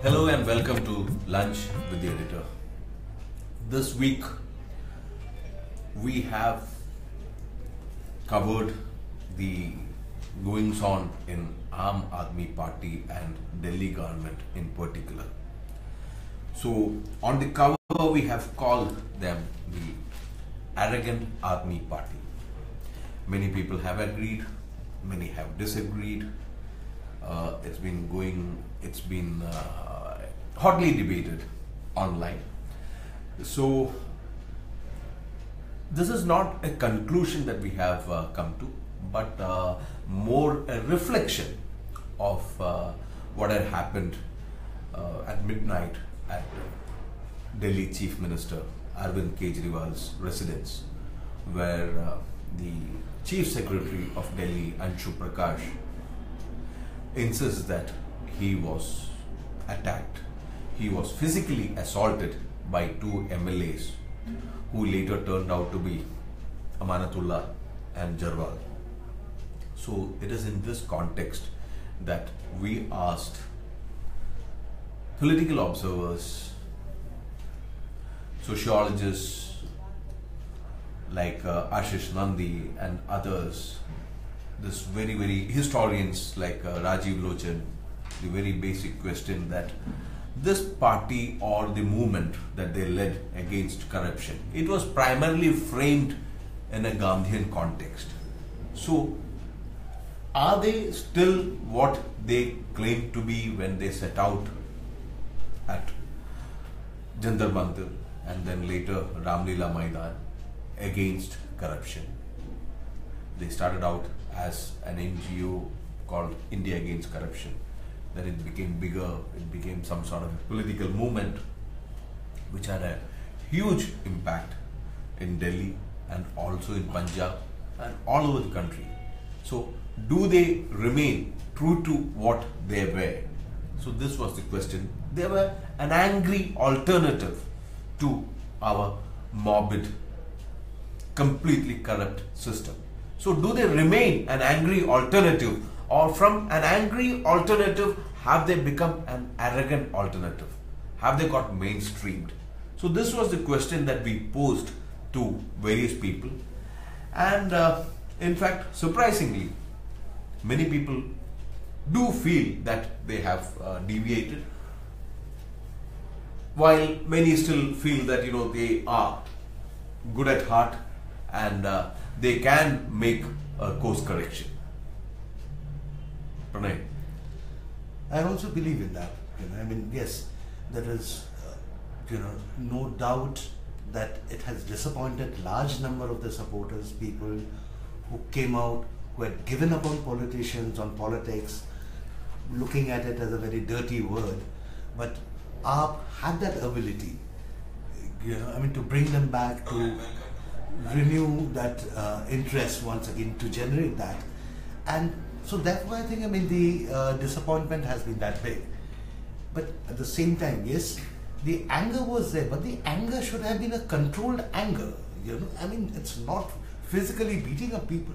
Hello and welcome to Lunch with the Editor. This week we have covered the goings on in Aam Aadmi Party and Delhi government in particular. So on the cover we have called them the Arrogant Aadmi Party. Many people have agreed, many have disagreed. It's been hotly debated online. So this is not a conclusion that we have come to, but more a reflection of what had happened at midnight at Delhi Chief Minister Arvind Kejriwal's residence, where the Chief Secretary of Delhi, Anshu Prakash, insists that he was attacked. He was physically assaulted by two MLAs who later turned out to be Amanatullah and Jarwal. So it is in this context that we asked political observers, sociologists like Ashish Nandi and others, this very historians like Rajiv Lochan, the very basic question that this party or the movement that they led against corruption, it was primarily framed in a Gandhian context. So are they still what they claimed to be when they set out at Jantar Mantar and then later Ramlila Maidan against corruption? They started out as an NGO called India Against Corruption. Then it became bigger, it became some sort of a political movement which had a huge impact in Delhi and also in Punjab and all over the country. So do they remain true to what they were? So this was the question. They were an angry alternative to our morbid, completely corrupt system. So do they remain an angry alternative, or from an angry alternative have they become an arrogant alternative? Have they got mainstreamed? So this was the question that we posed to various people, and in fact surprisingly many people do feel that they have deviated, while many still feel that they are good at heart and they can make a course correction. Pranay. I also believe in that. I mean, yes, there is, no doubt that it has disappointed large number of the supporters, people who came out, who had given up on politicians, on politics, looking at it as a very dirty word. But AAP had that ability, to bring them back, to renew that interest once again, to generate that. And so therefore I think, the disappointment has been that big. But at the same time, yes, the anger was there, but the anger should have been a controlled anger, it's not physically beating up people.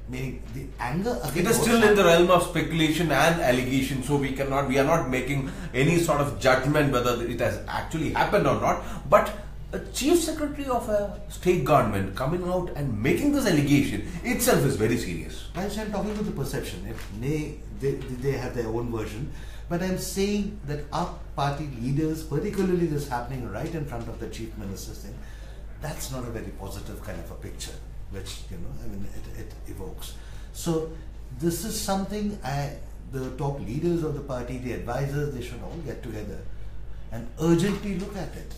Meaning the anger again. It is still in the realm of speculation and allegation, so we are not making any sort of judgment whether it has actually happened or not. But a chief secretary of a state government coming out and making this allegation itself is very serious. I'm talking about the perception. They have their own version, but I'm saying that our party leaders, particularly this happening right in front of the chief minister's thing, that's not a very positive kind of a picture, which it evokes. So this is something the top leaders of the party, the advisors, they should all get together and urgently look at it.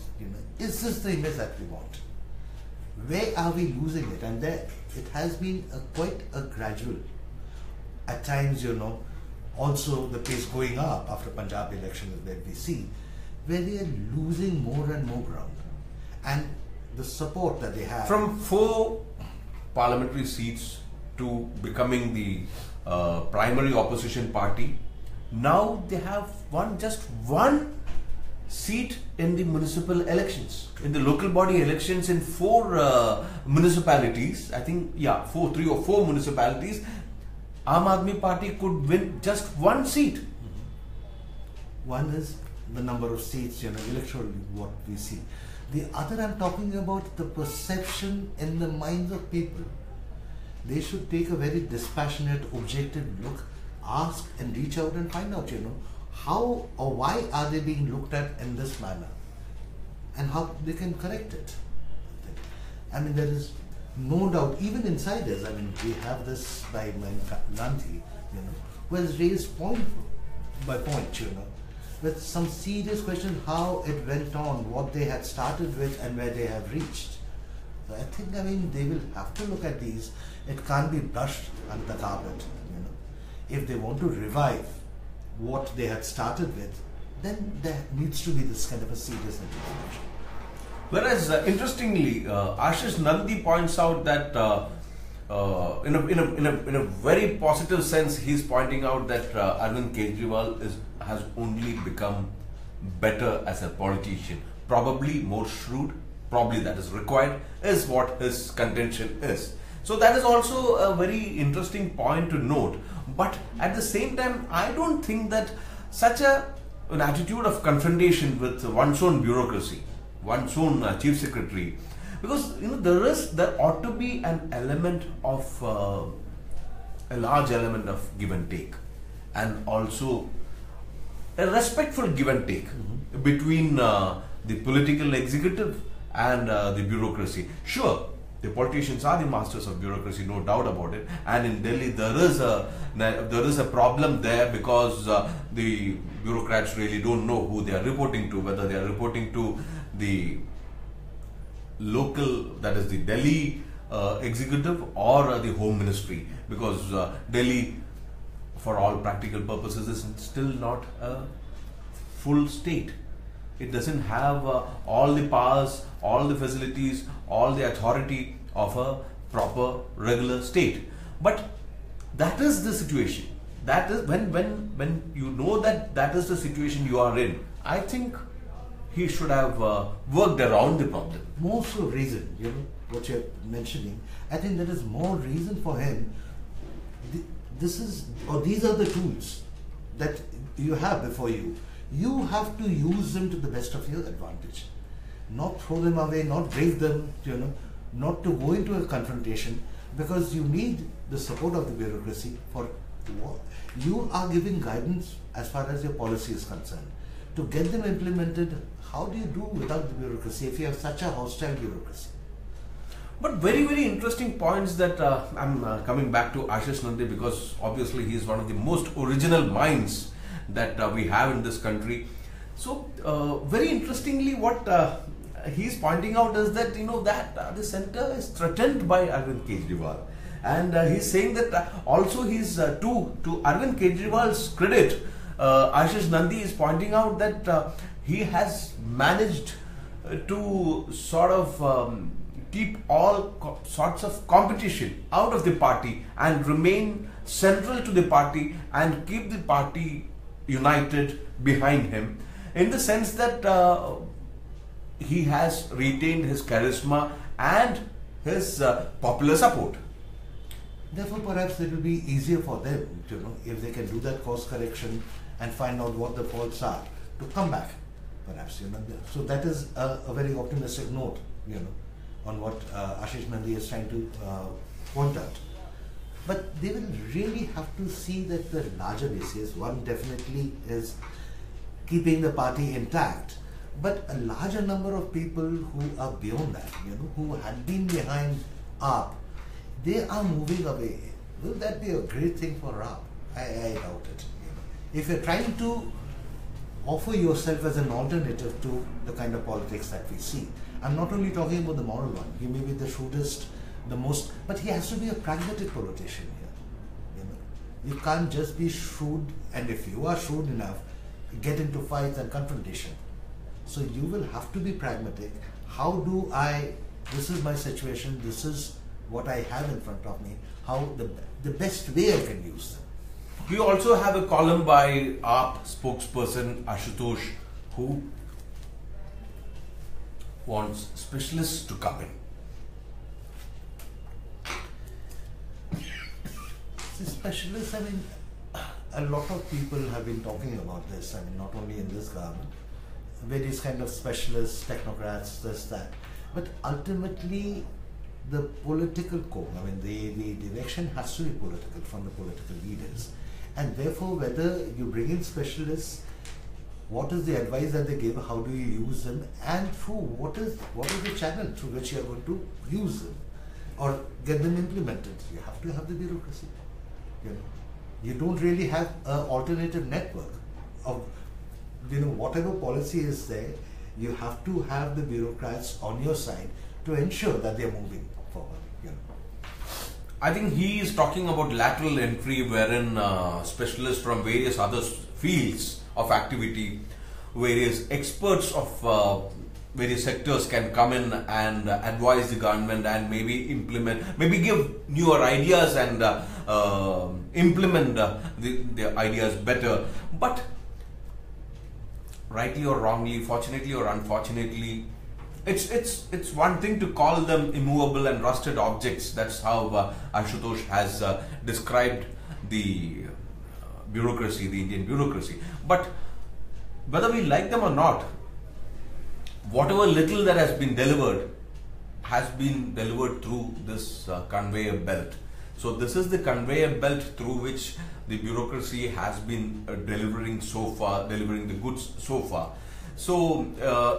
Is this the image that we want? Where are we losing it? And there it has been quite a gradual, at times, also the pace going up after Punjab election is where we see, where they are losing more and more ground. And the support that they have. From 4 parliamentary seats to becoming the primary opposition party, now they have just one seat in the municipal elections, in the local body elections in 4 municipalities. I think, 3 or 4 municipalities, Aam Aadmi Party could win just 1 seat. One is the number of seats, electorally what we see. The other, I'm talking about the perception in the minds of people. They should take a very dispassionate, objective look, ask and reach out and find out, how or why are they being looked at in this manner, and how they can correct it. I mean, there is no doubt, even insiders, I mean, we have this by Gandhi, who has raised point by point, with some serious questions how it went on, what they had started with and where they have reached. So I think, they will have to look at these. It can't be brushed under the carpet, If they want to revive what they had started with, then there needs to be this kind of a serious intervention. Whereas, interestingly, Ashish Nandi points out that in a very positive sense, he's pointing out that Arvind Kejriwal has only become better as a politician, probably more shrewd, probably that is required, is what his contention is. So that is also a very interesting point to note. But at the same time, I don't think that such an attitude of confrontation with one's own bureaucracy, one's own chief secretary, because there ought to be an element of a large element of give and take, and also a respectful give and take between the political executive and the bureaucracy. Sure, the politicians are the masters of bureaucracy, no doubt about it. And in Delhi, there is a problem there, because the bureaucrats really don't know who they are reporting to, whether they are reporting to the local, that is the Delhi executive, or the Home Ministry, because Delhi, for all practical purposes, is still not a full state. It doesn't have all the powers, all the facilities, all the authority of a proper regular state. But that is the situation. That is when you know that is the situation you are in. I think he should have worked around the problem. More so reason, what you're mentioning. I think there is more reason for him. These are the tools that you have before you. You have to use them to the best of your advantage. Not throw them away, not break them, not to go into a confrontation, because you need the support of the bureaucracy for what you are giving guidance as far as your policy is concerned. To get them implemented, how do you do without the bureaucracy if you have such a hostile bureaucracy? But very, very interesting points that I'm coming back to Ashish Nandi, because obviously he is one of the most original minds that we have in this country. So very interestingly, what he's pointing out is that that the center is threatened by Arvind Kejriwal, and he's saying that also he's to Arvind Kejriwal's credit, Ashish Nandi is pointing out that he has managed to sort of keep all sorts of competition out of the party and remain central to the party and keep the party united behind him, in the sense that he has retained his charisma and his popular support. Therefore, perhaps it will be easier for them, if they can do that course correction and find out what the faults are, to come back, perhaps. So that is a very optimistic note, on what Ashish Nandi is trying to point out. But they will really have to see that the larger basis, one definitely is keeping the party intact, but a larger number of people who are beyond that, who had been behind AAP, they are moving away. Will that be a great thing for AAP? I doubt it. If you're trying to offer yourself as an alternative to the kind of politics that we see, I'm not only talking about the moral one. He may be the shrewdest, the most, but he has to be a pragmatic politician here. You can't just be shrewd, and if you are shrewd enough, get into fights and confrontation. So you will have to be pragmatic. How do this is my situation, this is what I have in front of me, how the best way I can use them. We also have a column by AAP spokesperson Ashutosh, who wants specialists to come in. The specialists, a lot of people have been talking about this. I mean, not only in this government, various kind of specialists, technocrats, this, that. But ultimately, the political core, I mean, the direction has to be political from the political leaders. And therefore, whether you bring in specialists, what is the advice that they give, how do you use them, and through what is the channel through which you are going to use them or get them implemented. You have to have the bureaucracy. You know, you don't really have an alternative network of, you know, whatever policy is there, you have to have the bureaucrats on your side to ensure that they are moving forward. You know. I think he is talking about lateral entry, wherein specialists from various other fields of activity, various experts of various sectors can come in and advise the government and maybe implement, maybe give newer ideas and implement the ideas better. But rightly or wrongly, fortunately or unfortunately, it's one thing to call them immovable and rusted objects. That's how Ashutosh has described the bureaucracy, the Indian bureaucracy. But whether we like them or not, whatever little that has been delivered through this conveyor belt. So this is the conveyor belt through which the bureaucracy has been delivering the goods so far. So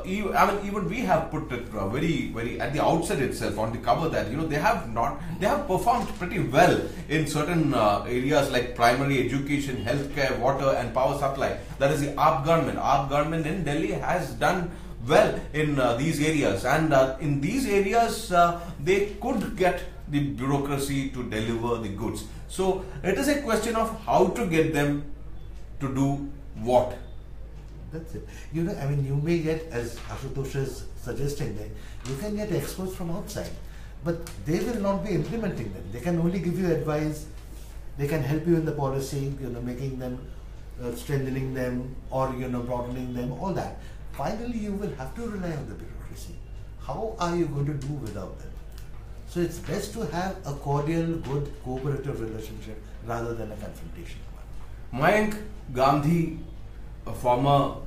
even we have put it very at the outset itself on the cover that, you know, they have performed pretty well in certain areas like primary education, healthcare, water and power supply. That is the AAP government. AAP government in Delhi has done well in these areas, and in these areas they could get the bureaucracy to deliver the goods. So it is a question of how to get them to do what. That's it. You know, I mean, you may get, as Ashutosh is suggesting, that you can get experts from outside, but they will not be implementing them. They can only give you advice. They can help you in the policy, you know, making them, strengthening them, or, you know, broadening them, all that. Finally, you will have to rely on the bureaucracy. How are you going to do without them? So it's best to have a cordial, good, cooperative relationship rather than a confrontation one. Mayank Gandhi, a former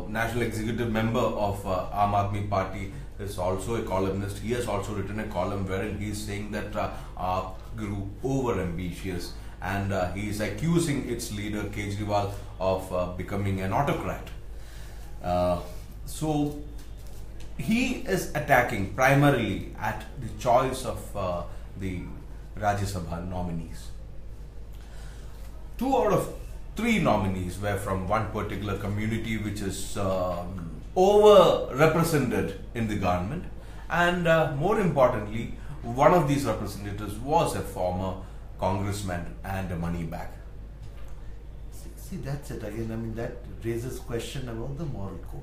national executive member of Aam Aadmi Party, is also a columnist. He has also written a column wherein he is saying that AAP grew over ambitious, and he is accusing its leader Kejriwal of becoming an autocrat. So he is attacking primarily at the choice of the Rajya Sabha nominees. 2 out of 3 nominees were from one particular community which is over-represented in the government, and more importantly, one of these representatives was a former congressman and a money bag. See, that's it again. I mean, that raises question about the moral code.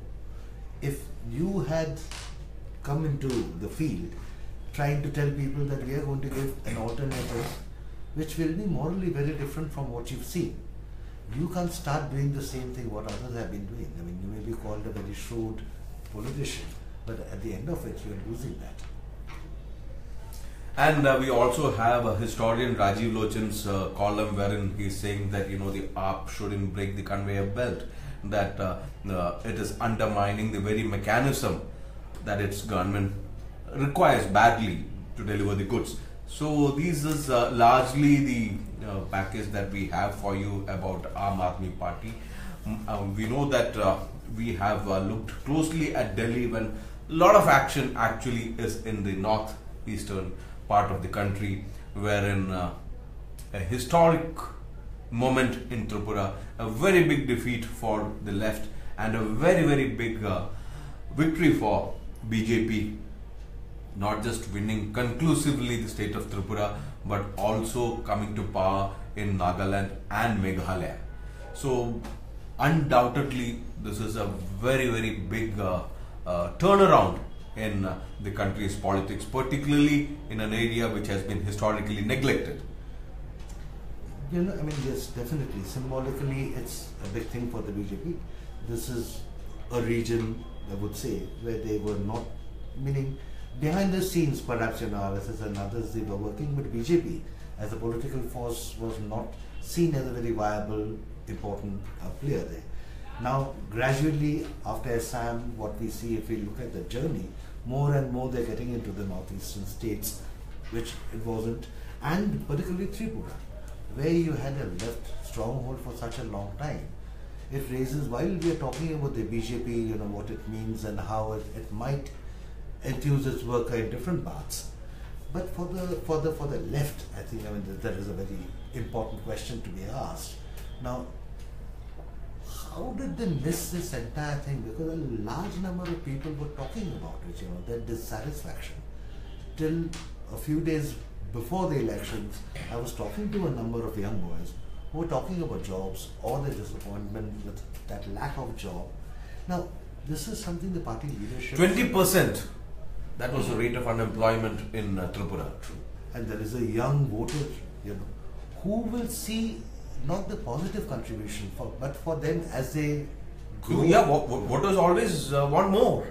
If you had come into the field trying to tell people that we are going to give an alternative which will be morally very different from what you've seen, you can't start doing the same thing what others have been doing. I mean, you may be called a very shrewd politician, but at the end of it, you are losing that. And we also have a historian, Rajiv Lochan's column, wherein he is saying that, you know, the AAP shouldn't break the conveyor belt, that it is undermining the very mechanism that its government requires badly to deliver the goods. So this is largely the package that we have for you about Aam Aadmi Party. We know that we have looked closely at Delhi when a lot of action actually is in the northeastern part of the country, wherein a historic moment in Tripura, a very big defeat for the left and a very big victory for BJP, not just winning conclusively the state of Tripura but also coming to power in Nagaland and Meghalaya. So undoubtedly this is a very big turnaround in the country's politics, particularly in an area which has been historically neglected. You know, I mean, yes, definitely. Symbolically, it's a big thing for the BJP. This is a region, I would say, where they were not, meaning behind the scenes, perhaps, you know, RSS and others, they were working with BJP as a political force was not seen as a very viable, important player there. Now, gradually, after Assam, what we see, if we look at the journey, more and more they're getting into the northeastern states, which it wasn't, and particularly Tripura, where you had a left stronghold for such a long time. It raises, while we are talking about the BJP, you know, what it means and how it might enthuse its worker in different paths. But for the left, I think, I mean, that is a very important question to be asked. Now, how did they miss this entire thing? Because a large number of people were talking about it, you know, their dissatisfaction. Till a few days before the elections, I was talking to a number of young boys who were talking about jobs or their disappointment with that lack of job. Now, this is something the party leadership... 20%. That was the rate of unemployment in Tripura. And there is a young voter, you know, who will see not the positive contribution, but for them as they grow. Yeah, voters always want more.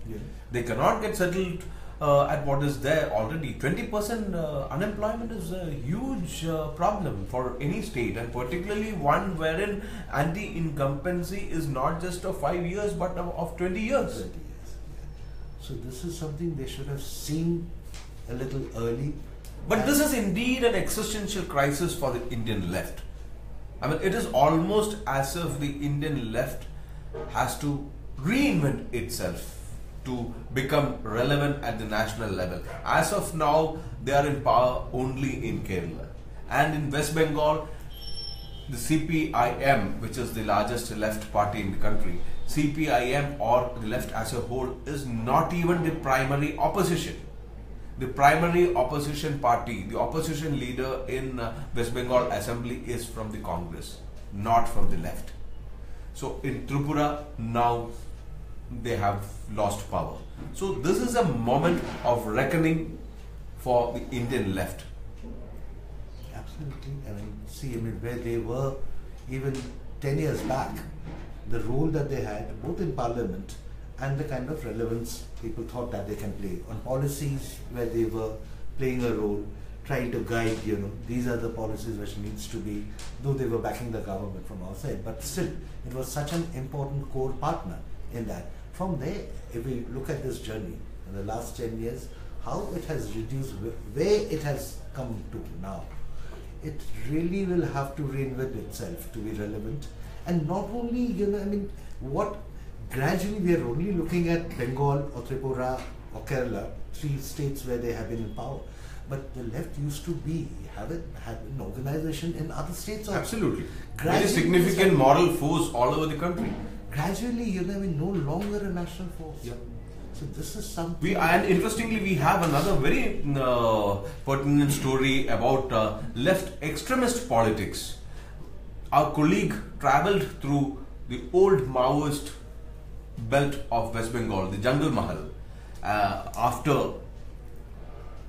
Yeah. They cannot get settled at what is there already. 20% unemployment is a huge problem for any state, and particularly one wherein anti-incumbency is not just of 5 years but of 20 years. 20 years, yeah. So this is something they should have seen a little early. But this is indeed an existential crisis for the Indian left. I mean, it is almost as if the Indian left has to reinvent itself to become relevant at the national level. As of now, they are in power only in Kerala. And in West Bengal, the CPIM, which is the largest left party in the country, CPIM or the left as a whole is not even the primary opposition. The primary opposition party, the opposition leader in West Bengal Assembly is from the Congress, not from the left. So in Tripura, now they have lost power. So this is a moment of reckoning for the Indian left. Absolutely. I mean, see, I mean, where they were even 10 years back, the role that they had both in parliament and the kind of relevance people thought that they can play on policies where they were playing a role, trying to guide, you know, these are the policies which needs to be, though they were backing the government from outside, but still it was such an important core partner in that. From there, if we look at this journey in the last 10 years, how it has reduced, where it has come to now, it really will have to reinvent itself to be relevant. And not only, you know, I mean, what gradually we are only looking at Bengal or Tripura or Kerala, 3 states where they have been in power. But the left used to be, have an organization in other states also. Absolutely. Gradually, very significant moral force all over the country. Gradually, you know, I mean, no longer a national force. Yep. So this is something... And interestingly, we have another very pertinent story about left extremist politics. Our colleague travelled through the old Maoist belt of West Bengal, the Jungle Mahal, after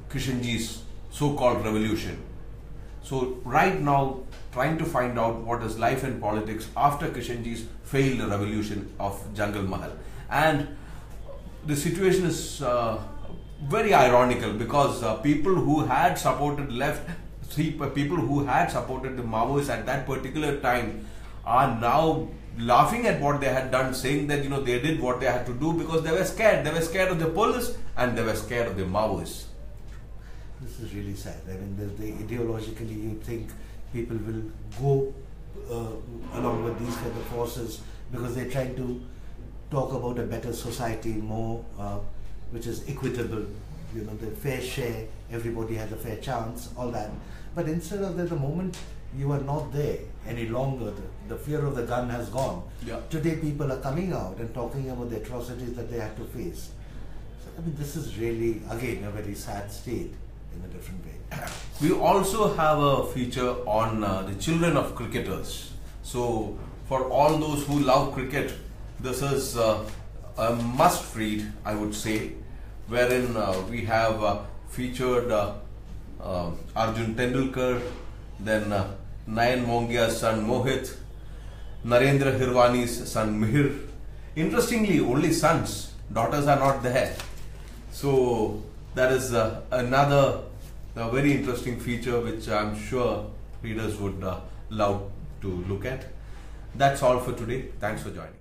Kishanji's so-called revolution. So right now, trying to find out what is life in politics after Kishanji's failed revolution of Jungle Mahal. And the situation is very ironical because people who had supported left, people who had supported the Maoists at that particular time are now laughing at what they had done, saying that, you know, they did what they had to do because they were scared. They were scared of the police and they were scared of the Maoists. This is really sad. I mean, ideologically you think people will go along with these kind of forces because they're trying to talk about a better society, more which is equitable, you know, the fair share, everybody has a fair chance, all that. But instead of that, the moment you are not there any longer, the fear of the gun has gone. Yeah. Today people are coming out and talking about the atrocities that they have to face. So, I mean, this is really, again, a very sad state in a different way. We also have a feature on the children of cricketers. So for all those who love cricket, this is a must read, I would say, wherein we have featured Arjun Tendulkar, then Nayan Mongia's son Mohit, Narendra Hirwani's son Mihir. Interestingly, only sons, daughters are not there. So that is another A very interesting feature which I'm sure readers would love to look at. That's all for today. Thanks for joining.